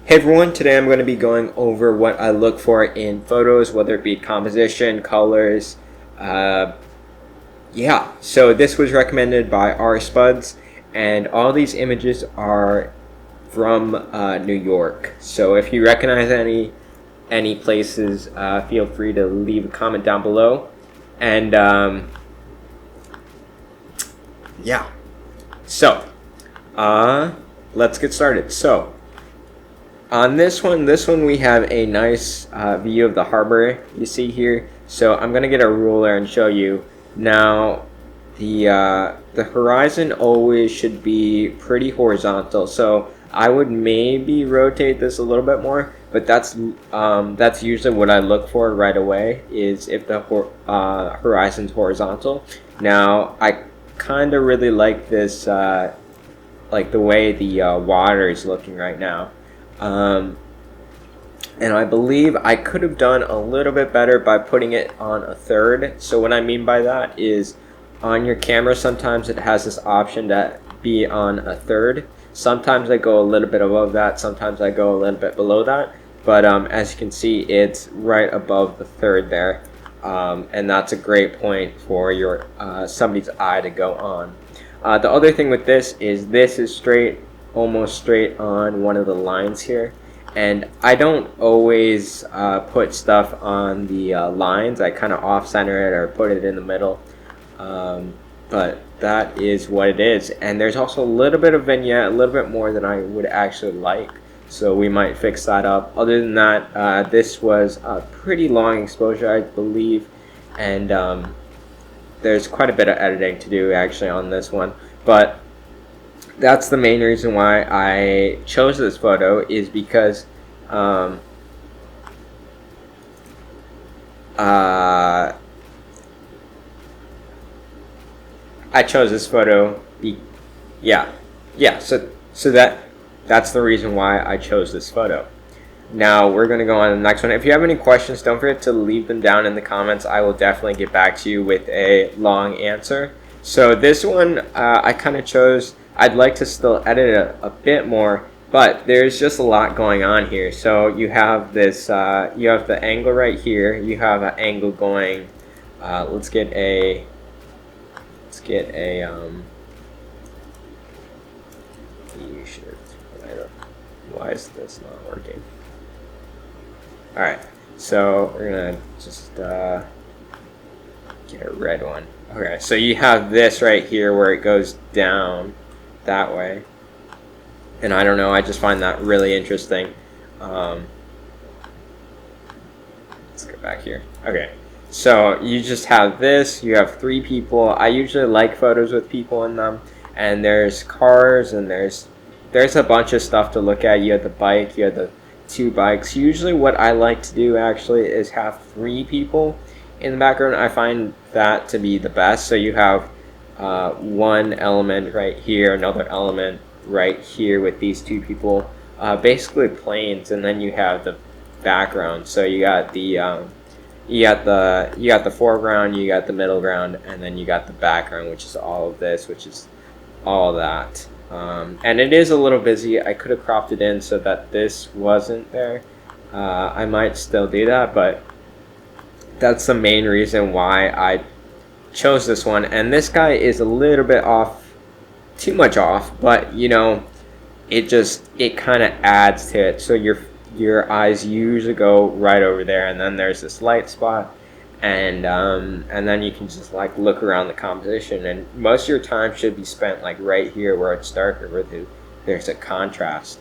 Hey everyone, today I'm going to be going over what I look for in photos, whether it be composition, colors. So this was recommended by RSpudes, and all these images are from New York. So if you recognize any places, feel free to leave a comment down below. And so let's get started. So on this one we have a nice view of the harbor you see here. So I'm gonna get a ruler and show you. Now the horizon always should be pretty horizontal, so I would maybe rotate this a little bit more, but that's usually what I look for right away, is if the horizon's horizontal. Now I kind of really like this, like the way the water is looking right now. And I believe I could have done a little bit better by putting it on a third. So what I mean by that is, on your camera sometimes it has this option to be on a third. Sometimes I go a little bit above that, sometimes I go a little bit below that, but as you can see, it's right above the third there. And that's a great point for your somebody's eye to go on. The other thing with this is straight, almost straight on one of the lines here, and I don't always put stuff on the lines. I kind of off center it or put it in the middle, but that is what it is. And there's also a little bit of vignette, a little bit more than I would actually like, so we might fix that up. Other than that, this was a pretty long exposure, I believe, and there's quite a bit of editing to do actually on this one, but that's the main reason why I chose this photo, is because I chose this photo. So that's the reason why I chose this photo. Now we're going to go on to the next one. If you have any questions, don't forget to leave them down in the comments. I will definitely get back to you with a long answer. So this one I kind of chose. I'd like to still edit it a bit more, but there's just a lot going on here. So you have this, you have the angle right here. You have an angle going. Let's get a. Why is this not working? All right, so we're gonna just get a red one. Okay, so you have this right here where it goes down that way, and I don't know, I just find that really interesting. Let's go back here. Okay, so you just have this, you have three people. I usually like photos with people in them, and there's cars, and there's a bunch of stuff to look at. You have the bike, you have the two bikes. Usually what I like to do actually is have three people in the background. I find that to be the best. So you have one element right here, another element right here with these two people, basically planes, and then you have the background. So you got the foreground, you got the middle ground, and then you got the background, which is all of this, which is all that. And it is a little busy. I could have cropped it in so that this wasn't there. I might still do that, but that's the main reason why I chose this one. And this guy is a little bit off, too much off, but you know, it kind of adds to it. So your eyes usually go right over there, and then there's this light spot, and then you can just like look around the composition, and most of your time should be spent like right here where it's darker, where there's a contrast,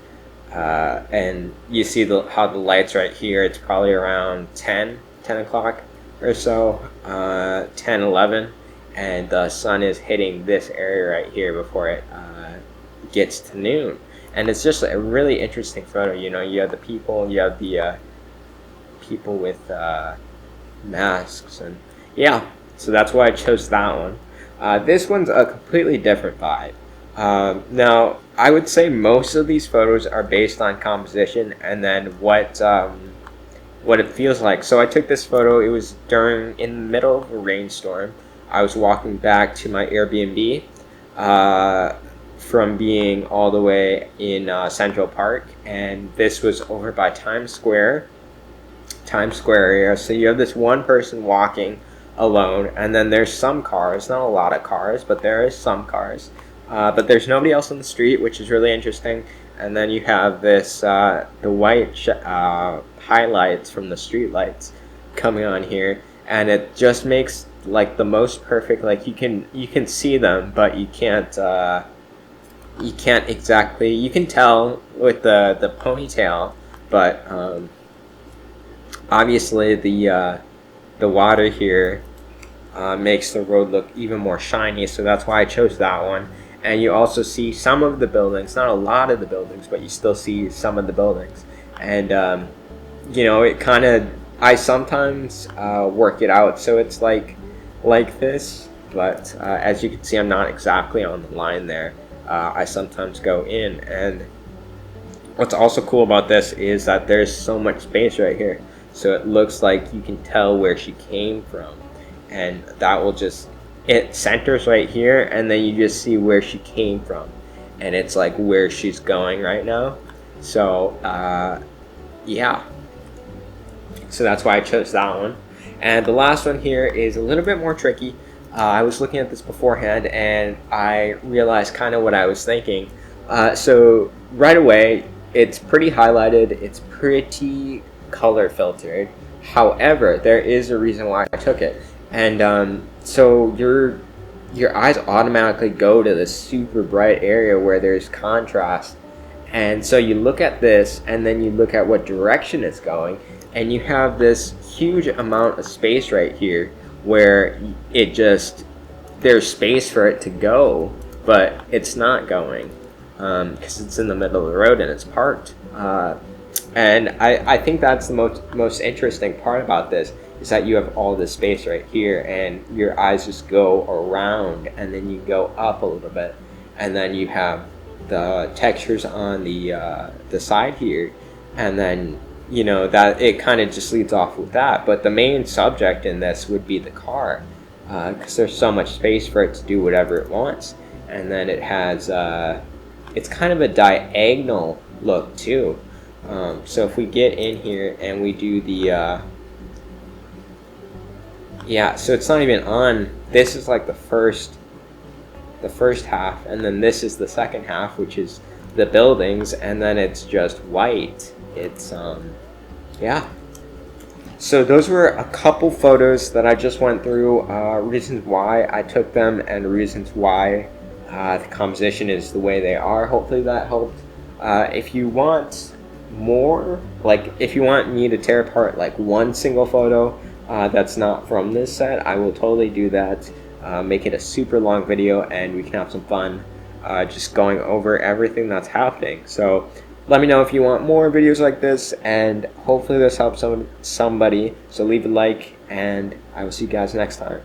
and you see how the light's right here. It's probably around 10 o'clock or so, 10, 11, and the sun is hitting this area right here before it gets to noon. And it's just a really interesting photo. You know, you have the people, you have the people with masks, and yeah, so that's why I chose that one. This one's a completely different vibe. Now I would say most of these photos are based on composition and then what it feels like. So I took this photo, it was in the middle of a rainstorm. I was walking back to my Airbnb from being all the way in Central Park, and this was over by Times Square area. So you have this one person walking alone, and then there's some cars, not a lot of cars, but there is some cars, but there's nobody else on the street, which is really interesting. And then you have this the white highlights from the street lights coming on here, and it just makes like the most perfect, like you can see them, but you can't exactly, you can tell with the ponytail, but obviously the water here makes the road look even more shiny, so that's why I chose that one. And you also see some of the buildings, not a lot of the buildings, but you still see some of the buildings. And you know, it kind of, I sometimes work it out so it's like this, but as you can see, I'm not exactly on the line there. I sometimes go in, and what's also cool about this is that there's so much space right here, so it looks like you can tell where she came from, and that will just, it centers right here, and then you just see where she came from, and it's like where she's going right now. So yeah, so that's why I chose that one. And the last one here is a little bit more tricky. I was looking at this beforehand, and I realized kind of what I was thinking. So right away, it's pretty highlighted, it's pretty color filtered. However, there is a reason why I took it. And so your eyes automatically go to this super bright area where there's contrast. And so you look at this, and then you look at what direction it's going, and you have this huge amount of space right here where it just, there's space for it to go, but it's not going because it's in the middle of the road and it's parked. And I think that's the most interesting part about this, is that you have all this space right here, and your eyes just go around, and then you go up a little bit, and then you have the textures on the side here, and then you know that it kind of just leads off with that. But the main subject in this would be the car, because there's so much space for it to do whatever it wants. And then it has it's kind of a diagonal look too. So if we get in here and we do the yeah, so it's not even on, this is like the first half, and then this is the second half, which is the buildings, and then it's just white. It's yeah, so those were a couple photos that I just went through, reasons why I took them, and reasons why the composition is the way they are. Hopefully that helped. If you want more, like if you want me to tear apart like one single photo that's not from this set, I will totally do that. Make it a super long video, and we can have some fun just going over everything that's happening. So let me know if you want more videos like this, and hopefully this helps somebody. So leave a like, and I will see you guys next time.